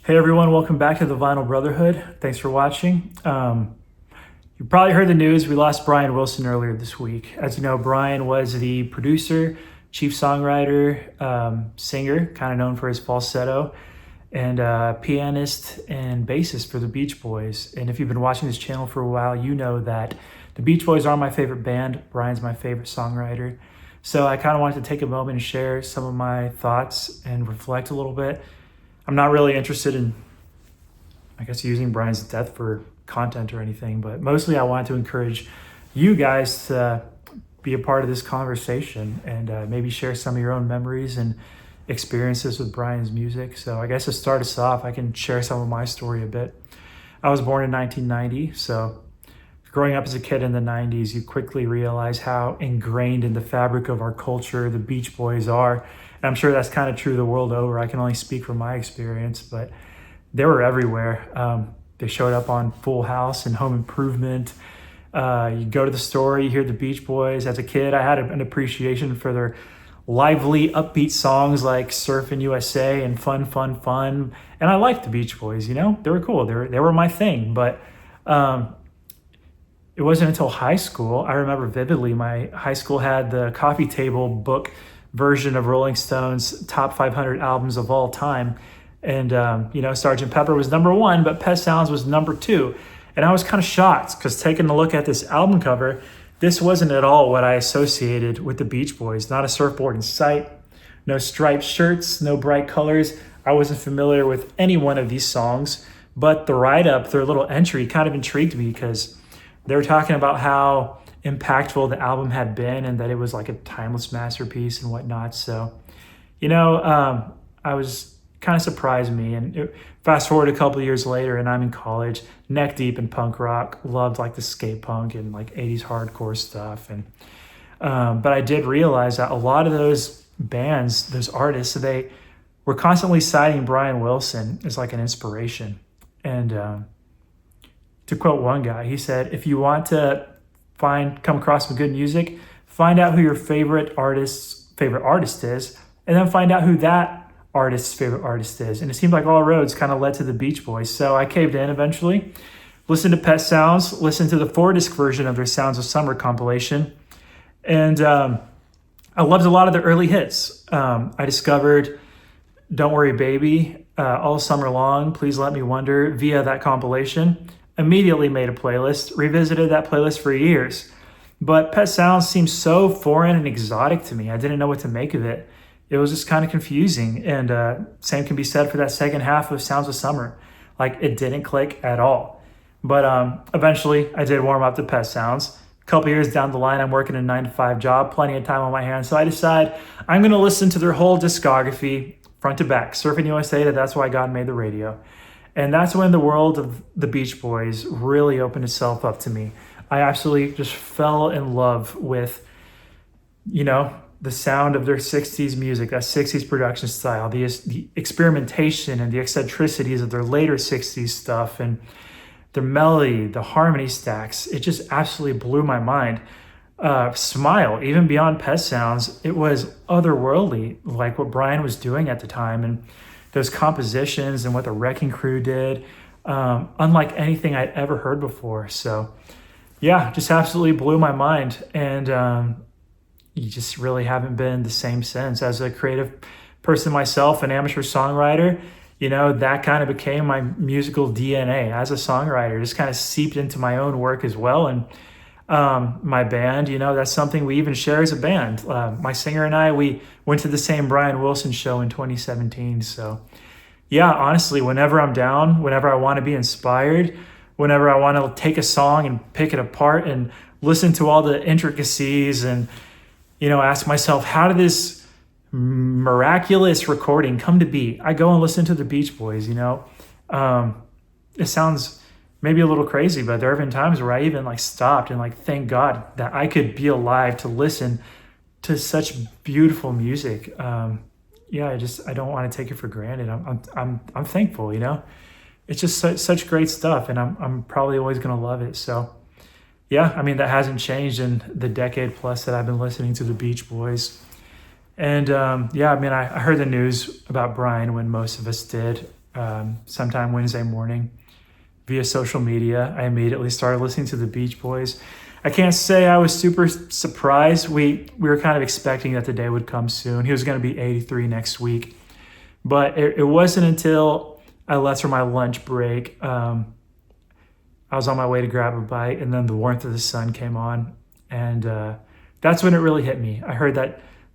Hey everyone, welcome back to the Vinyl Brotherhood. Thanks for watching. You probably heard the news. We lost Brian Wilson earlier this week. As you know, Brian was the producer, chief songwriter, singer, kind of known for his falsetto, and pianist and bassist for the Beach Boys. And if you've been watching this channel for a while, you know that the Beach Boys are my favorite band. Brian's my favorite songwriter. So I kind of wanted to take a moment and share some of my thoughts and reflect a little bit. I'm not really interested in, using Brian's death for content or anything, but mostly I wanted to encourage you guys to be a part of this conversation and maybe share some of your own memories and experiences with Brian's music. So I guess to start us off, I can share some of my story a bit. I was born in 1990, so growing up as a kid in the 90s, you quickly realize how ingrained in the fabric of our culture the Beach Boys are. And I'm sure that's kind of true the world over. I can only speak from my experience, but they were everywhere. They showed up on Full House and Home Improvement. You go to the store, you hear the Beach Boys. As a kid, I had an appreciation for their lively, upbeat songs like Surfin' USA and Fun, Fun, Fun. And I liked the Beach Boys, you know? They were cool. They were my thing. But it wasn't until high school. I remember vividly my high school had the coffee table book version of Rolling Stone's top 500 albums of all time. And, Sgt. Pepper was number one, but Pet Sounds was number two. And I was kind of shocked because taking a look at this album cover, this wasn't at all what I associated with the Beach Boys. Not a surfboard in sight, no striped shirts, no bright colors. I wasn't familiar with any one of these songs, but the write-up, their little entry kind of intrigued me because they were talking about how impactful the album had been and that it was like a timeless masterpiece and whatnot. So, I was kind of surprised me. And fast forward a couple of years later and I'm in college, neck deep in punk rock, loved like the skate punk and like 80s hardcore stuff. And but I did realize that a lot of those bands, those artists, they were constantly citing Brian Wilson as like an inspiration. And to quote one guy, he said, if you want to come across some good music, find out who your favorite artist is, and then find out who that artist's favorite artist is. And it seemed like all roads kind of led to the Beach Boys. So I caved in eventually, listened to Pet Sounds, listened to the 4-disc version of their Sounds of Summer compilation. And I loved a lot of their early hits. I discovered Don't Worry Baby, All Summer Long, Please Let Me Wonder via that compilation. Immediately made a playlist, revisited that playlist for years. But Pet Sounds seems so foreign and exotic to me. I didn't know what to make of it. It was just kind of confusing. And same can be said for that second half of Sounds of Summer. Like, it didn't click at all. But eventually, I did warm up to Pet Sounds. A couple years down the line, I'm working a 9-to-5 job, plenty of time on my hands. So I decide I'm going to listen to their whole discography, front to back. Surfing USA, That's Why God Made the Radio. And that's when the world of the Beach Boys really opened itself up to me. I absolutely just fell in love with, the sound of their 60s music, that 60s production style, the experimentation and the eccentricities of their later 60s stuff, and their melody, the harmony stacks. It just absolutely blew my mind. Smile, even beyond Pet Sounds, it was otherworldly, like what Brian was doing at the time. And those compositions and what the Wrecking Crew did, unlike anything I'd ever heard before. So yeah, just absolutely blew my mind. And you just really haven't been the same since. As a creative person myself, an amateur songwriter, that kind of became my musical DNA as a songwriter. Just kind of seeped into my own work as well. And my band, that's something we even share as a band. My singer and I, we went to the same Brian Wilson show in 2017. So yeah, honestly, whenever I'm down, whenever I want to be inspired, whenever I want to take a song and pick it apart and listen to all the intricacies and, ask myself, how did this miraculous recording come to be? I go and listen to the Beach Boys, it sounds maybe a little crazy, but there have been times where I even stopped and thank God that I could be alive to listen to such beautiful music. I don't want to take it for granted. I'm thankful, It's just such great stuff, and I'm probably always gonna love it. So yeah, that hasn't changed in the decade plus that I've been listening to the Beach Boys. And I heard the news about Brian when most of us did. sometime Wednesday morning via social media. I immediately started listening to the Beach Boys. I can't say I was super surprised. We were kind of expecting that the day would come soon. He was going to be 83 next week. But it wasn't until I left for my lunch break. I was on my way to grab a bite, and then The Warmth of the Sun came on. And that's when it really hit me. I heard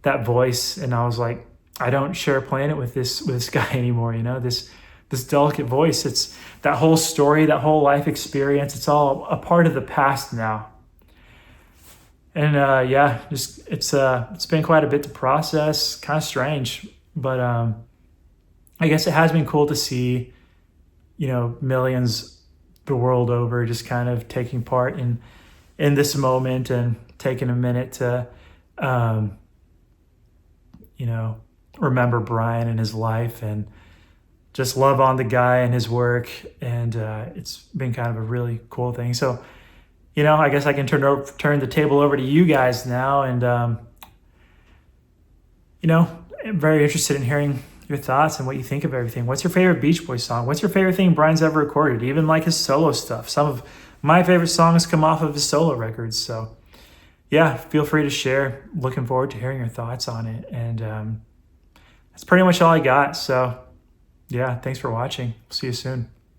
that voice, and I was like, I don't share a planet with this guy anymore, this delicate voice. It's that whole story, that whole life experience. It's all a part of the past now. And yeah, just it's been quite a bit to process. Kind of strange, but I guess it has been cool to see, millions the world over just kind of taking part in this moment and taking a minute to, remember Brian and his life and just love on the guy and his work. And it's been kind of a really cool thing. So, I guess I can turn the table over to you guys now. And, I'm very interested in hearing your thoughts and what you think of everything. What's your favorite Beach Boys song? What's your favorite thing Brian's ever recorded? Even like his solo stuff. Some of my favorite songs come off of his solo records. So yeah, feel free to share. Looking forward to hearing your thoughts on it. And that's pretty much all I got. So yeah, thanks for watching. See you soon.